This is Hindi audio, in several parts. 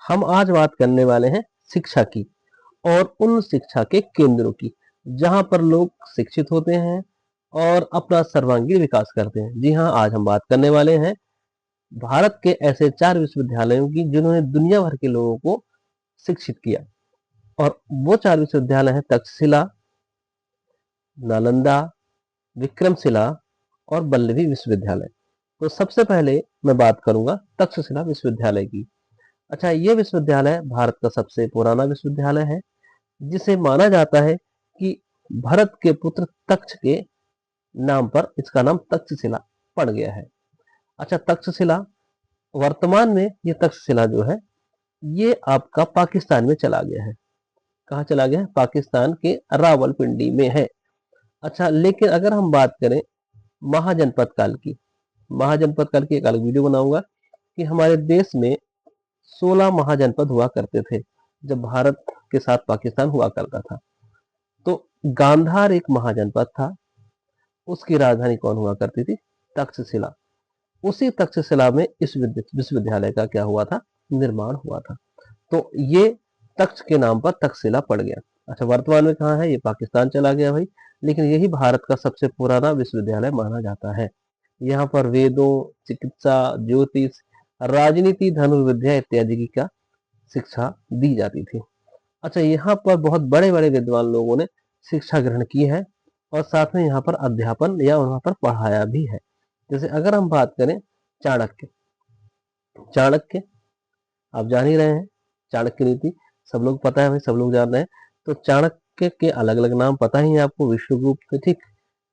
हम आज बात करने वाले हैं शिक्षा की और उन शिक्षा के केंद्रों की जहां पर लोग शिक्षित होते हैं और अपना सर्वांगीण विकास करते हैं। जी हाँ, आज हम बात करने वाले हैं भारत के ऐसे 4 विश्वविद्यालयों की जिन्होंने दुनिया भर के लोगों को शिक्षित किया। और वो 4 विश्वविद्यालय हैं तक्षशिला, नालंदा, विक्रमशिला और वल्लभी विश्वविद्यालय। तो सबसे पहले मैं बात करूंगा तक्षशिला विश्वविद्यालय की। अच्छा, ये विश्वविद्यालय भारत का सबसे पुराना विश्वविद्यालय है, जिसे माना जाता है कि भरत के पुत्र तक्ष के नाम पर इसका नाम तक्षशिला पड़ गया है। अच्छा, तक्षशिला वर्तमान में ये तक्षशिला जो है ये आपका पाकिस्तान में चला गया है। कहाँ चला गया है? पाकिस्तान के रावलपिंडी में है। अच्छा, लेकिन अगर हम बात करें महाजनपद काल की, महाजनपद काल की एक अलग वीडियो बनाऊंगा कि हमारे देश में 16 महाजनपद हुआ करते थे जब भारत के साथ पाकिस्तान हुआ करता था। तो गांधार एक महाजनपद था, उसकी राजधानी कौन हुआ करती थी? तक्षशिला। उसी तक्षशिला में इस विश्वविद्यालय का क्या हुआ था? निर्माण हुआ था। तो ये तक्ष के नाम पर तक्षशिला पड़ गया। अच्छा, वर्तमान में कहाँ है? ये पाकिस्तान चला गया भाई, लेकिन यही भारत का सबसे पुराना विश्वविद्यालय माना जाता है। यहाँ पर वेदों, चिकित्सा, ज्योतिष, राजनीति, धनुर्विद्या इत्यादि की क्या शिक्षा दी जाती थी। अच्छा, यहाँ पर बहुत बड़े बड़े विद्वान लोगों ने शिक्षा ग्रहण की है और साथ में यहाँ पर अध्यापन या वहाँ पर पढ़ाया भी है। जैसे अगर हम बात करें चाणक्य, चाणक्य आप जान ही रहे हैं, चाणक्य नीति सब लोग पता है भाई, सब लोग जान रहे हैं। तो चाणक्य के अलग अलग नाम पता ही है आपको, विष्णुगुप्त, ठीक,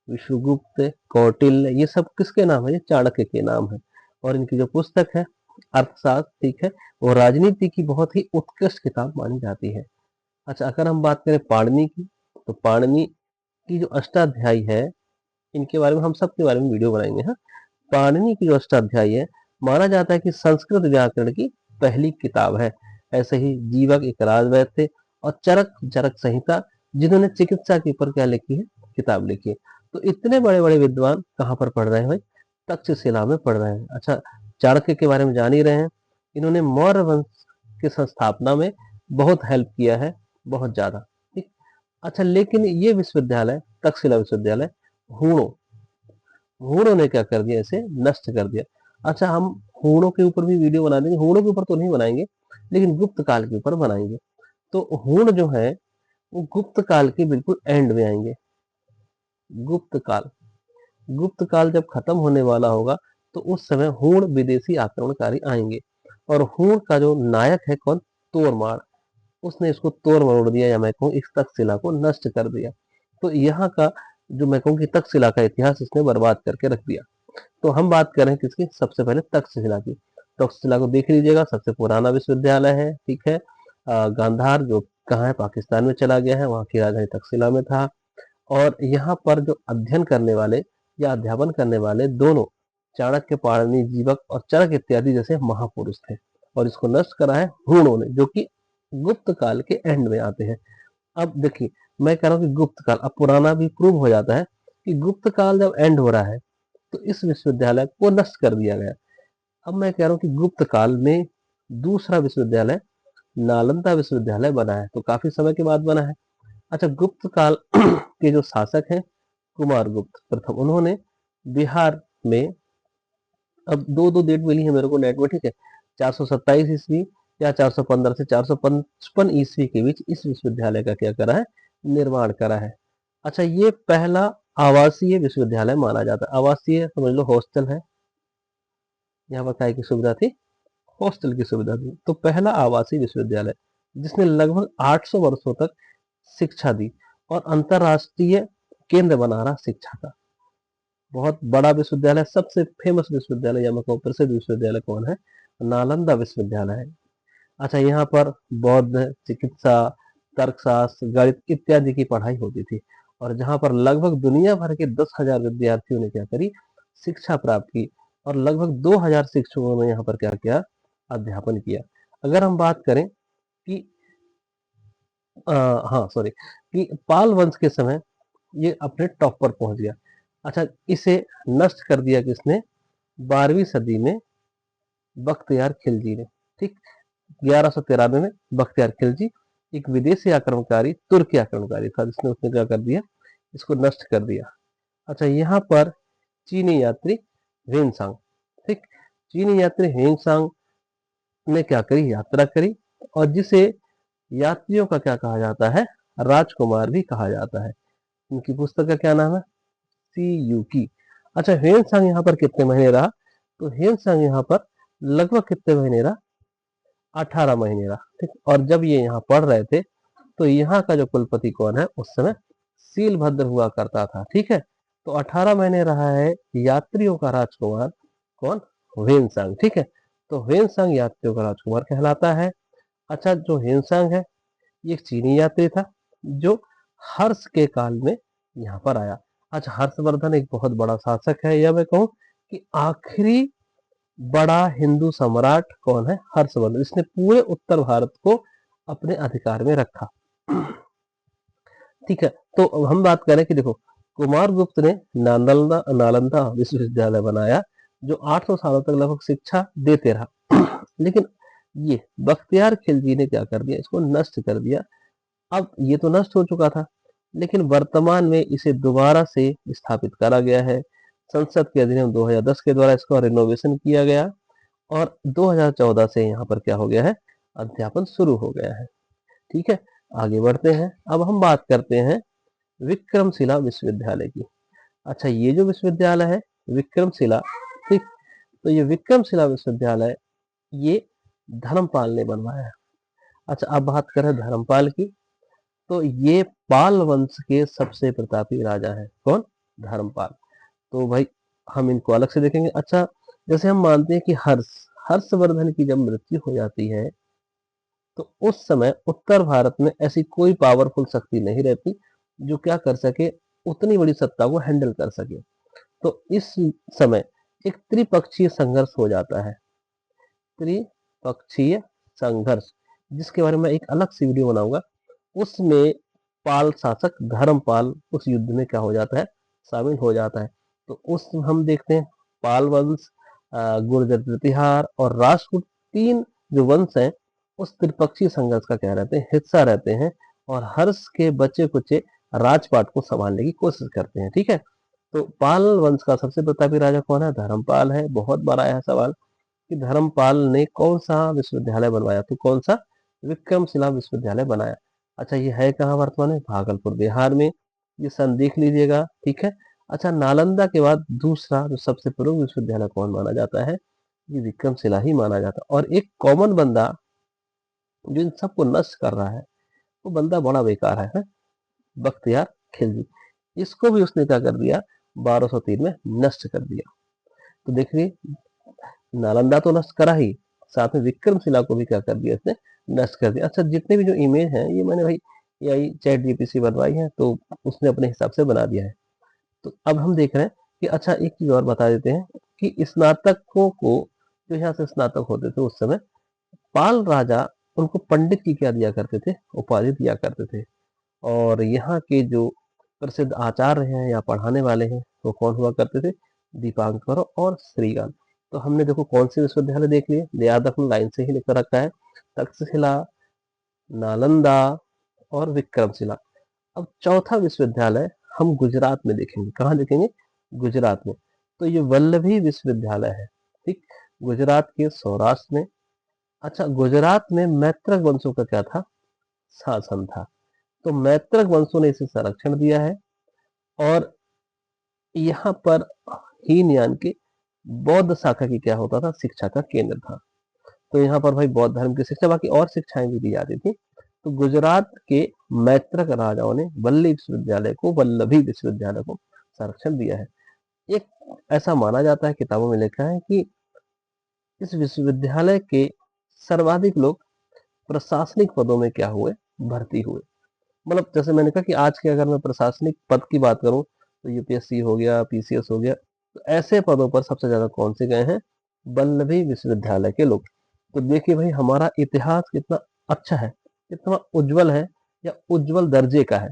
विष्णुगुप्त, कौटिल्य, ये सब किसके नाम है? ये चाणक्य के नाम है। और इनकी जो पुस्तक है अर्थशास्त्र, ठीक है, वो राजनीति की बहुत ही उत्कृष्ट किताब मानी जाती है। अच्छा, अगर हम बात करें पाणिनि की, तो पाणिनि की जो अष्टाध्यायी है, इनके बारे में हम सबके बारे में वीडियो बनाएंगे। हाँ, पाणिनि की जो अष्टाध्यायी है, माना जाता है कि संस्कृत व्याकरण की पहली किताब है। ऐसे ही जीवक एक राजवैद्य थे और चरक, चरक संहिता, जिन्होंने चिकित्सा के ऊपर क्या लिखी है? किताब लिखी है। तो इतने बड़े बड़े विद्वान कहाँ पर पढ़ रहे हैं भाई? तक्षशिला में पढ़ रहे हैं। अच्छा, चाणक्य के बारे में जान ही रहे हैं, इन्होंने मौर्य वंश की संस्थापना में बहुत हेल्प किया है, बहुत ज्यादा, ठीक। अच्छा, लेकिन ये विश्वविद्यालय तक्षशिला विश्वविद्यालय हूणों हूणों ने क्या कर दिया? इसे नष्ट कर दिया। अच्छा, हम हूणों के ऊपर भी वीडियो बना देंगे, हूणों के ऊपर तो नहीं बनाएंगे, लेकिन गुप्त काल के ऊपर बनाएंगे। तो हूण जो है वो गुप्त काल के बिल्कुल एंड में आएंगे। गुप्त काल, गुप्त काल जब खत्म होने वाला होगा तो उस समय हूण विदेशी आक्रमणकारी आएंगे और हूण का जो नायक है कौन? तोरमाड़। उसने इसको तोड़ मरोड़ दिया, या मैं कहूँ इस तक्षशिला को नष्ट कर दिया। तो यहाँ का जो मैं कहूँ कि तक्षशिला का इतिहास इसने बर्बाद करके रख दिया। तो हम बात कर रहे हैं किसकी? सबसे पहले तक्षशिला की। तक्षशिला को देख लीजिएगा, सबसे पुराना विश्वविद्यालय है, ठीक है। गांधार जो कहाँ है? पाकिस्तान में चला गया है, वहाँ की राजधानी तक्षशिला में था। और यहाँ पर जो अध्ययन करने वाले या अध्यापन करने वाले दोनों चाणक्य, पाणिनि, जीवक और चरक इत्यादि जैसे महापुरुष थे। और इसको नष्ट करा है हूणों ने, जो कि गुप्त काल के एंड में आते हैं। अब देखिए, मैं कह रहा हूँ कि गुप्त काल, अब पुराना भी प्रूव हो जाता है कि गुप्त काल जब एंड हो रहा है तो इस विश्वविद्यालय को नष्ट कर दिया गया। अब मैं कह रहा हूँ कि गुप्त काल में दूसरा विश्वविद्यालय नालंदा विश्वविद्यालय बना है, तो काफी समय के बाद बना है। अच्छा, गुप्त काल के जो शासक हैं कुमारगुप्त प्रथम, उन्होंने बिहार में, अब दो दो डेट मिली है मेरे को नेट में, ठीक है, 427 ईस्वी या 415 से 455 ईस्वी के बीच इस विश्वविद्यालय का क्या करा है? निर्माण करा है। अच्छा, ये पहला आवासीय विश्वविद्यालय माना जाता है। आवासीय समझ लो हॉस्टल है, यहाँ पर काय की सुविधा थी? हॉस्टल की सुविधा थी। तो पहला आवासीय विश्वविद्यालय जिसने लगभग 800 वर्षों तक शिक्षा दी और अंतरराष्ट्रीय केंद्र बना रहा शिक्षा का। बहुत बड़ा विश्वविद्यालय, सबसे फेमस विश्वविद्यालय या मैं कहूँ प्रसिद्ध विश्वविद्यालय कौन है? नालंदा विश्वविद्यालय है। अच्छा, यहाँ पर बौद्ध, चिकित्सा, तर्कशास्त्र, गणित इत्यादि की पढ़ाई होती थी और जहाँ पर लगभग दुनिया भर के 10,000 विद्यार्थियों ने क्या करी? शिक्षा प्राप्त की और लगभग 2,000 शिक्षकों ने यहाँ पर क्या किया? अध्यापन किया। अगर हम बात करें कि हाँ सॉरी, कि पाल वंश के समय ये अपने टॉप पर पहुंच गया। अच्छा, इसे नष्ट कर दिया किसने? 12वीं सदी में बख्तियार खिलजी ने, ठीक। 1193 में बख्तियार खिलजी एक विदेशी आक्रमणकारी तुर्की आक्रमणकारी था, जिसने उसने क्या कर दिया, इसको नष्ट कर दिया। अच्छा, यहाँ पर चीनी यात्री ह्वेनसांग, ठीक, चीनी यात्री ह्वेनसांग ने क्या करी, यात्रा करी, और जिसे यात्रियों का क्या कहा जाता है, राजकुमार भी कहा जाता है। उनकी पुस्तक का क्या नाम है, सी यू की। अच्छा, ह्वेनसांग यहाँ पर कितने महीने रहा, तो ह्वेनसांग यहाँ पर लगभग कितने महीने रहा, 18 महीने रहा, ठीक। और जब ये यहाँ पढ़ रहे थे तो यहाँ का जो कुलपति कौन है, उस समय सीलभद्र हुआ करता था, ठीक है। तो 18 महीने रहा है यात्रियों का राजकुमार कौन, ह्वेनसांग, ठीक है। तो ह्वेनसांग यात्रियों का राजकुमार कहलाता है। अच्छा, जो ह्वेनसांग है ये एक चीनी यात्री था जो हर्ष के काल में यहाँ पर आया। अच्छा, हर्षवर्धन एक बहुत बड़ा शासक है, या मैं कहूँ कि आखिरी बड़ा हिंदू सम्राट कौन है, हर्षवर्धन, इसने पूरे उत्तर भारत को अपने अधिकार में रखा, ठीक है। तो अब हम बात करें कि देखो, कुमारगुप्त ने नालंदा विश्वविद्यालय बनाया जो 800 सालों तक लगभग शिक्षा देते रहा। लेकिन ये बख्तियार खिलजी ने क्या कर दिया, इसको नष्ट कर दिया। अब ये तो नष्ट हो चुका था, लेकिन वर्तमान में इसे दोबारा से स्थापित करा गया है। संसद के अधिनियम 2010 के द्वारा इसका रिनोवेशन किया गया और 2014 से यहाँ पर क्या हो गया है, अध्यापन शुरू हो गया है, ठीक है। आगे बढ़ते हैं, अब हम बात करते हैं विक्रमशिला विश्वविद्यालय की। अच्छा, ये जो विश्वविद्यालय है विक्रमशिला, ठीक, तो ये विक्रमशिला विश्वविद्यालय ये धर्मपाल ने बनवाया है। अच्छा, अब बात करें धर्मपाल की, तो ये पाल वंश के सबसे प्रतापी राजा है, कौन, धर्मपाल। तो भाई हम इनको अलग से देखेंगे। अच्छा, जैसे हम मानते हैं कि हर्षवर्धन की जब मृत्यु हो जाती है तो उस समय उत्तर भारत में ऐसी कोई पावरफुल शक्ति नहीं रहती जो क्या कर सके, उतनी बड़ी सत्ता को हैंडल कर सके। तो इस समय एक त्रिपक्षीय संघर्ष हो जाता है, त्रिपक्षीय संघर्ष, जिसके बारे में एक अलग से वीडियो बनाऊंगा। उसमें पाल शासक धर्मपाल उस युद्ध में क्या हो जाता है, शामिल हो जाता है। तो उस हम देखते हैं पाल वंश, गुर्जर प्रतिहार और राष्ट्रकूट, तीन जो वंश हैं उस त्रिपक्षीय संघर्ष का क्या रहते हैं, हिस्सा रहते हैं, और हर्ष के बचे कुचे राजपाट को संभालने की कोशिश करते हैं, ठीक है। तो पाल वंश का सबसे प्रतापी राजा कौन है, धर्मपाल है। बहुत बड़ा है सवाल कि धर्मपाल ने कौन सा विश्वविद्यालय बनवाया, तो कौन सा, विक्रमशिला विश्वविद्यालय बनाया। अच्छा, ये है कहाँ वर्तमान में, भागलपुर बिहार में। ये सन देख लीजिएगा, ठीक है। अच्छा, नालंदा के बाद दूसरा जो सबसे प्रमुख विश्वविद्यालय कौन माना जाता है, ये विक्रमशिला ही माना जाता है। और एक कॉमन बंदा जो इन सबको नष्ट कर रहा है वो बंदा बड़ा बेकार है, बख्तियार खिलजी। इसको भी उसने क्या कर दिया, 1203 में नष्ट कर दिया। तो देखिए, नालंदा तो नष्ट करा ही, साथ में विक्रमशिला को भी क्या कर दिया इसने, नष्ट कर दिया। अच्छा, जितने भी जो इमेज हैं ये मैंने भाई यही चैट जीपीटी बनवाई है, तो उसने अपने हिसाब से बना दिया है। तो अब हम देख रहे हैं कि अच्छा, एक चीज और बता देते हैं कि स्नातकों को, जो यहाँ से स्नातक होते थे उस समय, पाल राजा उनको पंडित की क्या दिया करते थे, उपाधि दिया करते थे। और यहाँ के जो प्रसिद्ध आचार्य हैं या पढ़ाने वाले हैं वो कौन हुआ करते थे, दीपांकर और श्रीगण। तो हमने देखो कौन से विश्वविद्यालय देख लिए, याद रखना, लाइन से ही लिख रखा है, तक्षशिला, नालंदा और विक्रमशिला। अब चौथा विश्वविद्यालय हम गुजरात में देखेंगे, कहाँ देखेंगे, गुजरात में। तो ये वल्लभी विश्वविद्यालय है, ठीक, गुजरात के सौराष्ट्र में। अच्छा, गुजरात में मैत्रक वंशों का क्या था, शासन था। तो मैत्रक वंशों ने इसे संरक्षण दिया है। और यहाँ पर हीनयान के बौद्ध शाखा की क्या होता था, शिक्षा का केंद्र था। तो यहाँ पर भाई बौद्ध धर्म की शिक्षा, बाकी और शिक्षाएं भी दी जाती थी। तो गुजरात के मैत्रक राजाओं ने वल्लभी विश्वविद्यालय को संरक्षण दिया है। एक ऐसा माना जाता है, किताबों में लिखा है कि इस विश्वविद्यालय के सर्वाधिक लोग प्रशासनिक पदों में क्या हुए, भर्ती हुए। मतलब जैसे मैंने कहा कि आज के अगर मैं प्रशासनिक पद की बात करूं तो यूपीएससी हो गया, पीसीएस हो गया, तो ऐसे पदों पर सबसे ज्यादा कौन से गए हैं, वल्लभी विश्वविद्यालय के लोग। तो देखिए भाई, हमारा इतिहास कितना अच्छा है, कितना उज्जवल है, या उज्जवल दर्जे का है,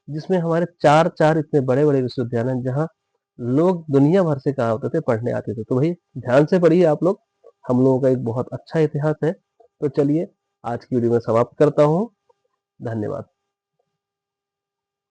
जिसमें हमारे चार चार इतने बड़े बड़े विश्वविद्यालय हैं जहाँ लोग दुनिया भर से कहा होते थे, पढ़ने आते थे। तो भाई ध्यान से पढ़िए आप लोग, हम लोगों का एक बहुत अच्छा इतिहास है। तो चलिए आज की वीडियो में समाप्त करता हूँ। धन्यवाद।